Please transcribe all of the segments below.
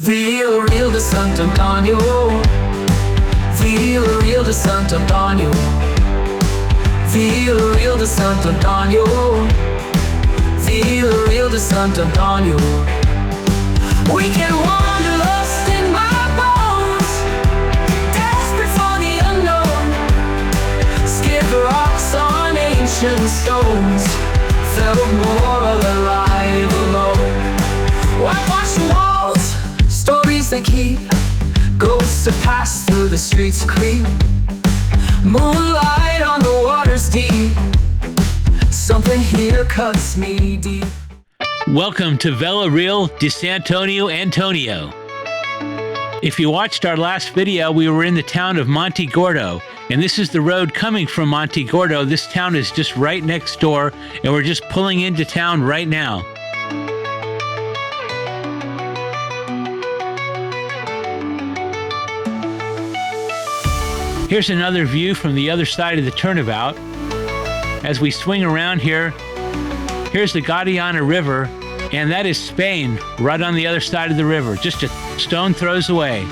Vila de Santo António, Vila de Santo António, Vila de Santo António, Vila de Santo António. We can wander lost in my bones, desperate for the unknown. Skip rocks on ancient stones, felt more alive alone. Whitewash walls, stories that keep ghosts that pass through the streets creep. Moonlight on the waters deep, something here cuts me deep. Welcome to Vila de Santo Antonio. If you watched our last video, we were in the town of Monte Gordo, and this is the road coming from Monte Gordo. This town is just right next door, and we're just pulling into town right now. Here's another view from the other side of the turnabout. As we swing around here, here's the Guadiana River, and that is Spain, right on the other side of the river, just a stone throws away.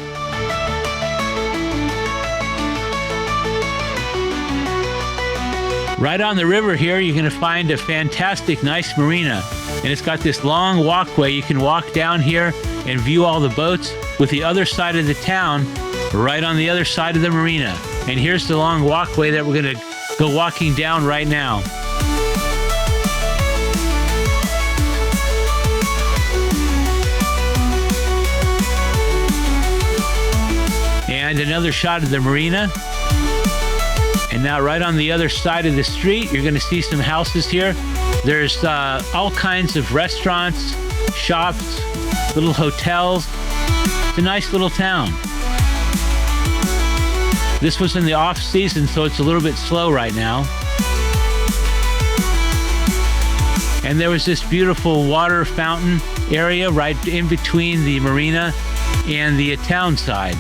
Right on the river here, you're going to find a fantastic, nice marina, and it's got this long walkway. You can walk down here and view all the boats with the other side of the town, right on the other side of the marina. And here's the long walkway that we're going to go walking down right now. And another shot of the marina. And now right on the other side of the street, you're going to see some houses here. There's all kinds of restaurants, shops, little hotels. It's a nice little town. This was in the off season, so it's a little bit slow right now. And there was this beautiful water fountain area right in between the marina and the town side.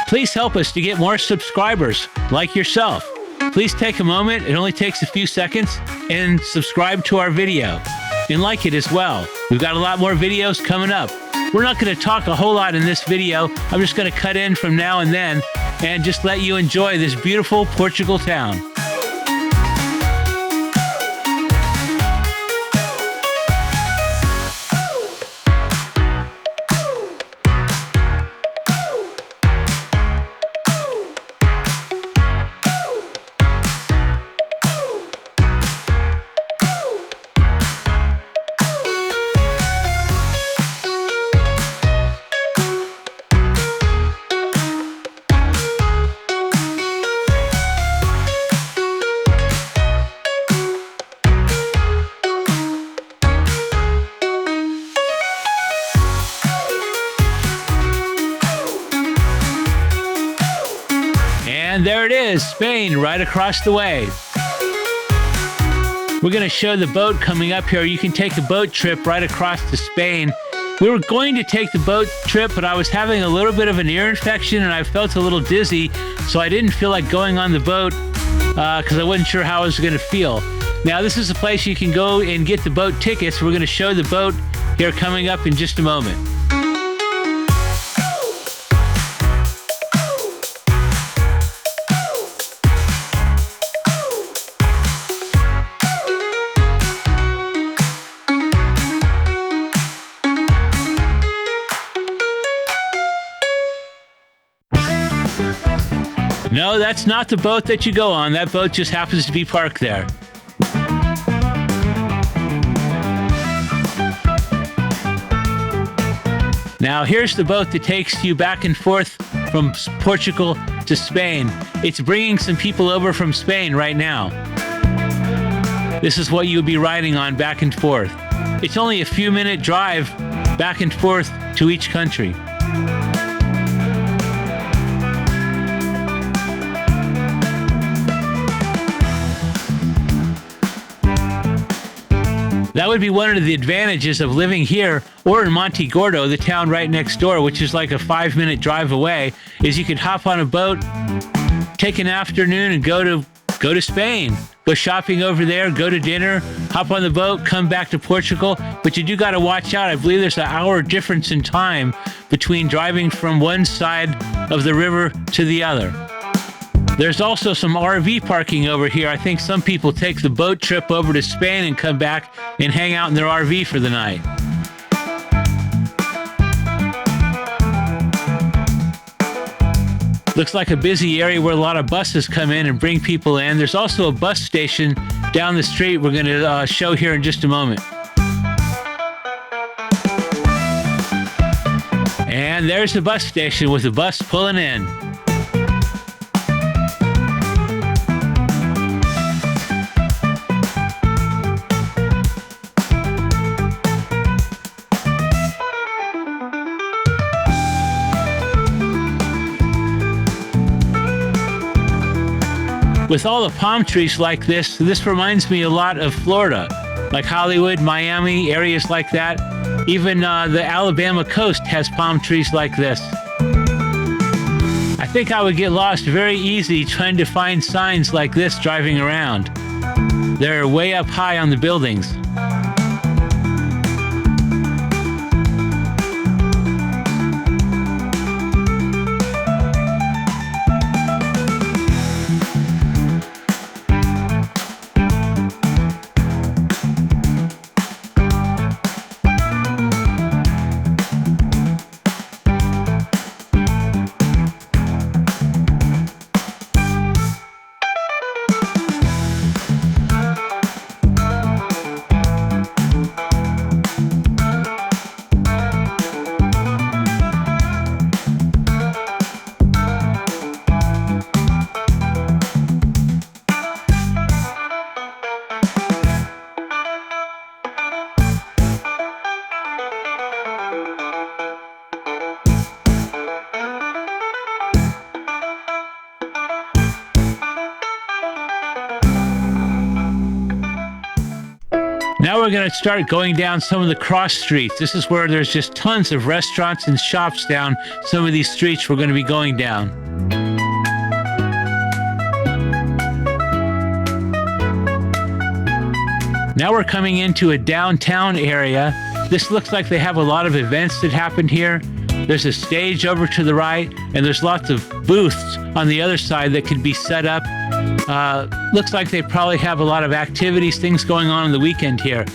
Please help us to get more subscribers like yourself. Please take a moment, it only takes a few seconds, and subscribe to our video. And like it as well. We've got a lot more videos coming up. We're not going to talk a whole lot in this video. I'm just going to cut in from now and then and just let you enjoy this beautiful Portugal town. And there it is, Spain, right across the way. We're going to show the boat coming up here. You can take a boat trip right across to Spain. We were going to take the boat trip, but I was having a little bit of an ear infection and I felt a little dizzy, so I didn't feel like going on the boat because I wasn't sure how I was going to feel. Now, this is a place you can go and get the boat tickets. We're going to show the boat here coming up in just a moment. No, that's not the boat that you go on. That boat just happens to be parked there. Now, here's the boat that takes you back and forth from Portugal to Spain. It's bringing some people over from Spain right now. This is what you'll be riding on back and forth. It's only a few minute drive back and forth to each country. That would be one of the advantages of living here or in Monte Gordo, the town right next door, which is like a 5-minute drive away, is you could hop on a boat, take an afternoon and go to Spain. Go shopping over there, go to dinner, hop on the boat, come back to Portugal. But you do got to watch out. I believe there's an hour difference in time between driving from one side of the river to the other. There's also some RV parking over here. I think some people take the boat trip over to Spain and come back and hang out in their RV for the night. Looks like a busy area where a lot of buses come in and bring people in. There's also a bus station down the street we're going to show here in just a moment. And there's the bus station with the bus pulling in. With all the palm trees like this reminds me a lot of Florida, like Hollywood, Miami, areas like that. Even the Alabama coast has palm trees like this. I think I would get lost very easy trying to find signs like this driving around. They're way up high on the buildings. Now we're going to start going down some of the cross streets. This is where there's just tons of restaurants and shops down some of these streets we're going to be going down. Now we're coming into a downtown area. This looks like they have a lot of events that happened here. There's a stage over to the right, and there's lots of booths on the other side that could be set up. Looks like they probably have a lot of activities, things going on the weekend here.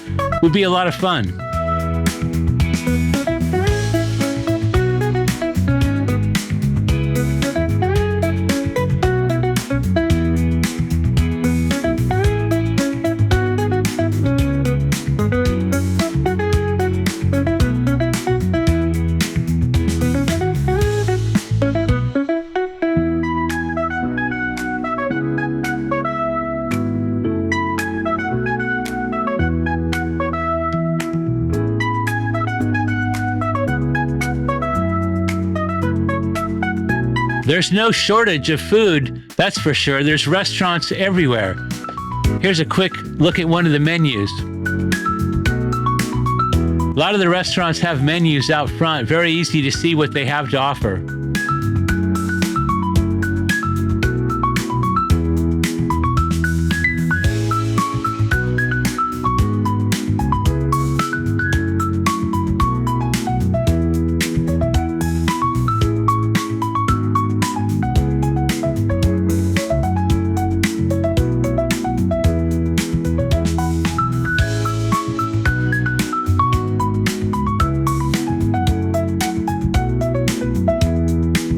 Would be a lot of fun. There's no shortage of food, that's for sure. There's restaurants everywhere. Here's a quick look at one of the menus. A lot of the restaurants have menus out front, very easy to see what they have to offer.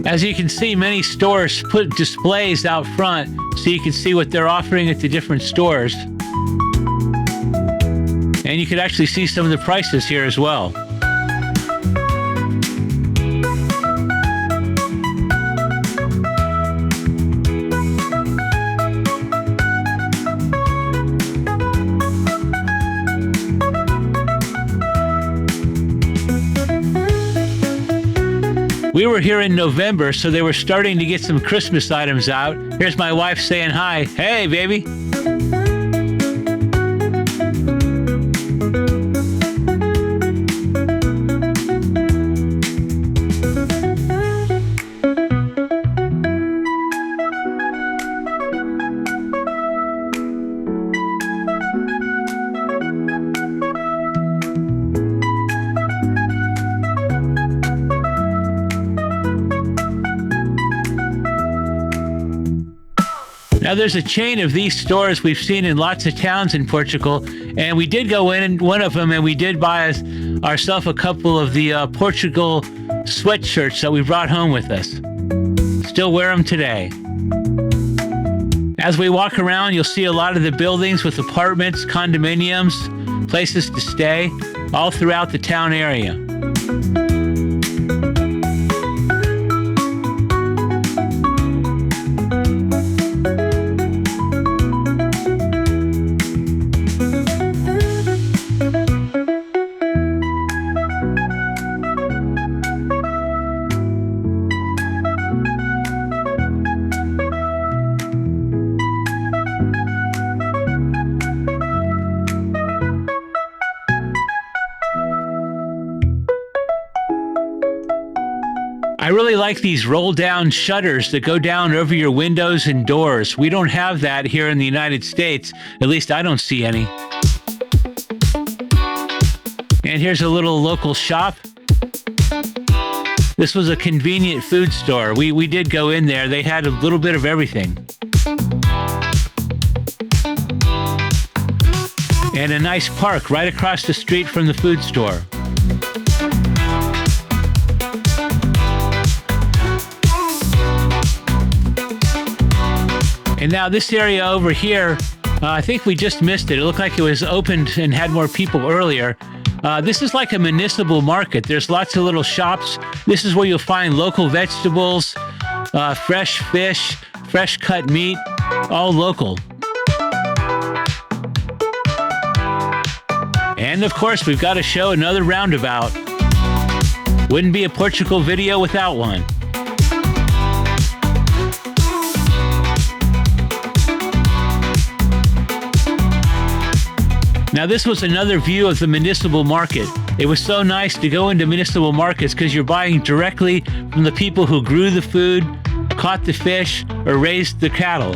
As you can see, many stores put displays out front so you can see what they're offering at the different stores. And you can actually see some of the prices here as well. We were here in November, so they were starting to get some Christmas items out. Here's my wife saying hi. Hey, baby. Now, there's a chain of these stores we've seen in lots of towns in Portugal, and we did go in one of them, and we did buy ourselves a couple of the Portugal sweatshirts that we brought home with us. Still wear them today. As we walk around, you'll see a lot of the buildings with apartments, condominiums, places to stay, all throughout the town area. I really like these roll-down shutters that go down over your windows and doors. We don't have that here in the United States. At least I don't see any. And here's a little local shop. This was a convenient food store. We did go in there. They had a little bit of everything. And a nice park right across the street from the food store. And now this area over here, I think we just missed it. It looked like it was opened and had more people earlier. This is like a municipal market. There's lots of little shops. This is where you'll find local vegetables, fresh fish, fresh cut meat, all local. And of course, we've got to show another roundabout. Wouldn't be a Portugal video without one. Now, this was another view of the municipal market. It was so nice to go into municipal markets because you're buying directly from the people who grew the food, caught the fish, or raised the cattle.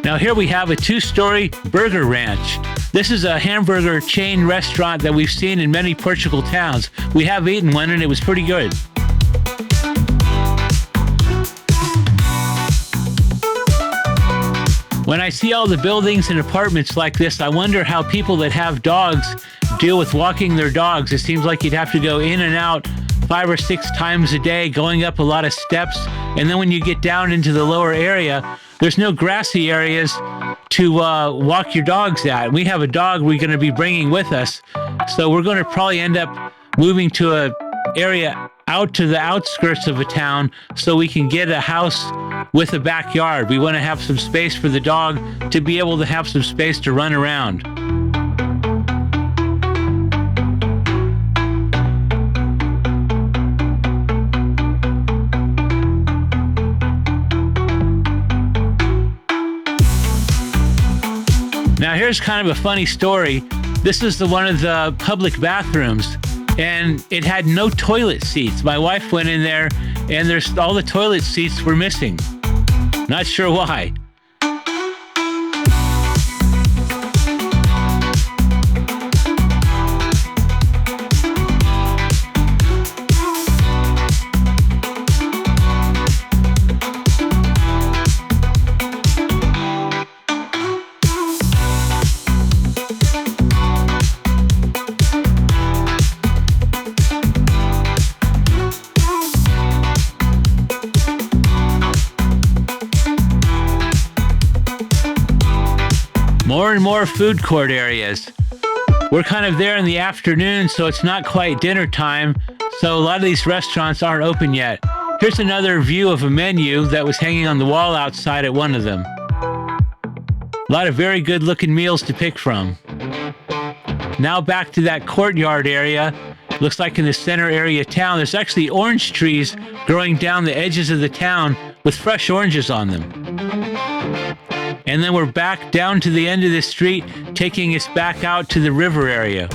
Now, here we have a two-story burger ranch. This is a hamburger chain restaurant that we've seen in many Portugal towns. We have eaten one and it was pretty good. When I see all the buildings and apartments like this, I wonder how people that have dogs deal with walking their dogs. It seems like you'd have to go in and out 5 or 6 times a day, going up a lot of steps. And then when you get down into the lower area, there's no grassy areas to walk your dogs at. We have a dog we're going to be bringing with us, so we're going to probably end up moving to an area out to the outskirts of a town so we can get a house with a backyard. We want to have some space for the dog to be able to have some space to run around. Now, here's kind of a funny story. This is one of the public bathrooms, and it had no toilet seats. My wife went in there, and all the toilet seats were missing. Not sure why. More and more food court areas. We're kind of there in the afternoon, so it's not quite dinner time, so a lot of these restaurants aren't open yet. Here's another view of a menu that was hanging on the wall outside at one of them. A lot of very good looking meals to pick from. Now back to that courtyard area. Looks like in the center area of town, there's actually orange trees growing down the edges of the town with fresh oranges on them. And then we're back down to the end of the street, taking us back out to the river area.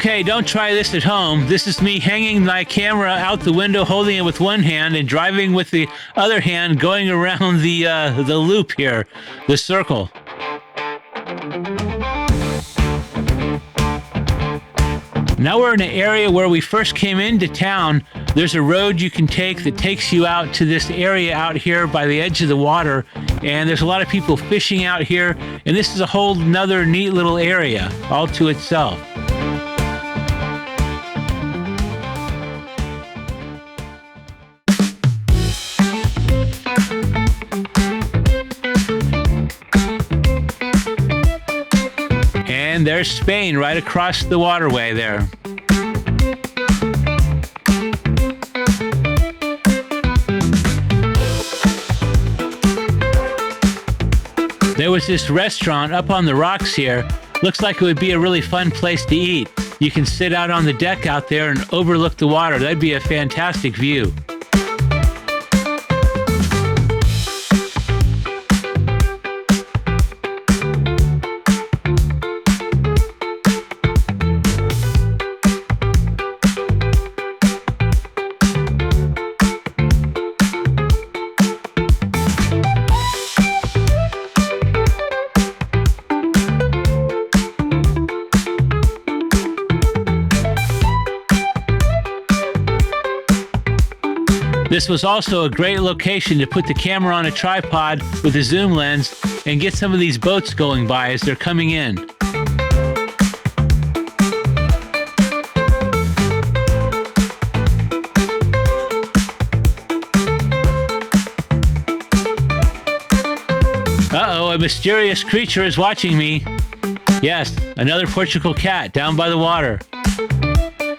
Okay, don't try this at home. This is me hanging my camera out the window, holding it with one hand and driving with the other hand, going around the loop here, the circle. Now we're in an area where we first came into town. There's a road you can take that takes you out to this area out here by the edge of the water. And there's a lot of people fishing out here. And this is a whole nother neat little area all to itself. And there's Spain right across the waterway there. There was this restaurant up on the rocks here. Looks like it would be a really fun place to eat. You can sit out on the deck out there and overlook the water. That'd be a fantastic view. This was also a great location to put the camera on a tripod with a zoom lens and get some of these boats going by as they're coming in. Uh-oh, a mysterious creature is watching me. Yes, another Portugal cat down by the water.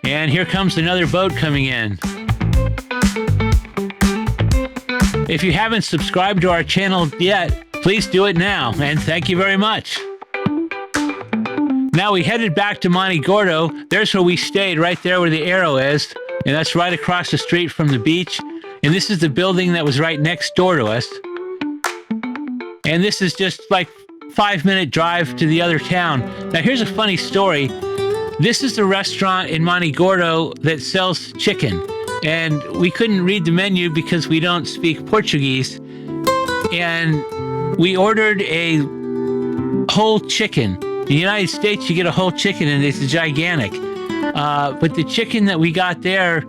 And here comes another boat coming in. If you haven't subscribed to our channel yet, please do it now, and thank you very much. Now we headed back to Monte Gordo. There's where we stayed, right there where the arrow is, and that's right across the street from the beach. And this is the building that was right next door to us. And this is just like 5-minute drive to the other town. Now here's a funny story. This is the restaurant in Monte Gordo that sells chicken. And we couldn't read the menu because we don't speak Portuguese. And we ordered a whole chicken. In the United States, you get a whole chicken and it's gigantic. But the chicken that we got there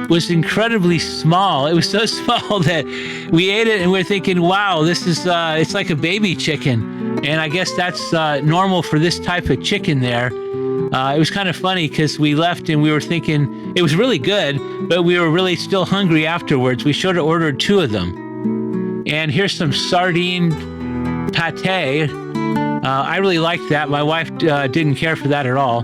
was incredibly small. It was so small that we ate it and we're thinking, wow, this is, it's like a baby chicken. And I guess that's normal for this type of chicken there. It was kind of funny because we left and we were thinking it was really good, but we were really still hungry afterwards. We should have ordered 2 of them. And here's some sardine pate. I really liked that. My wife didn't care for that at all.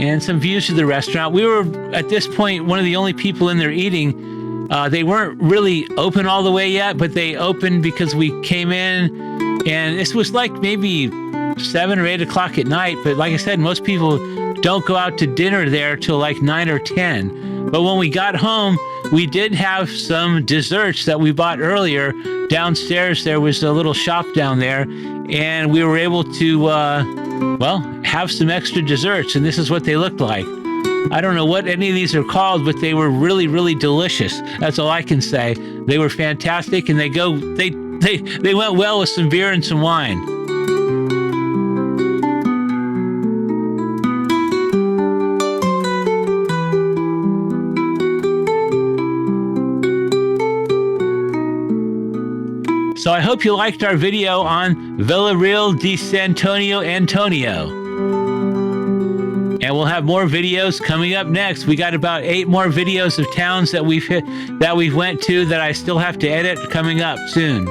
And some views of the restaurant. We were, at this point, one of the only people in there eating. They weren't really open all the way yet, but they opened because we came in. And this was like maybe 7 or 8 o'clock at night. But like I said, most people don't go out to dinner there till like 9 or 10. But when we got home, we did have some desserts that we bought earlier. Downstairs, there was a little shop down there. And we were able to, well, have some extra desserts. And this is what they looked like. I don't know what any of these are called, but they were really, really delicious. That's all I can say. They were fantastic, and they went well with some beer and some wine. So I hope you liked our video on Vila de Santo Antonio. And we'll have more videos coming up next. We got about 8 more videos of towns that we've went to that I still have to edit coming up soon.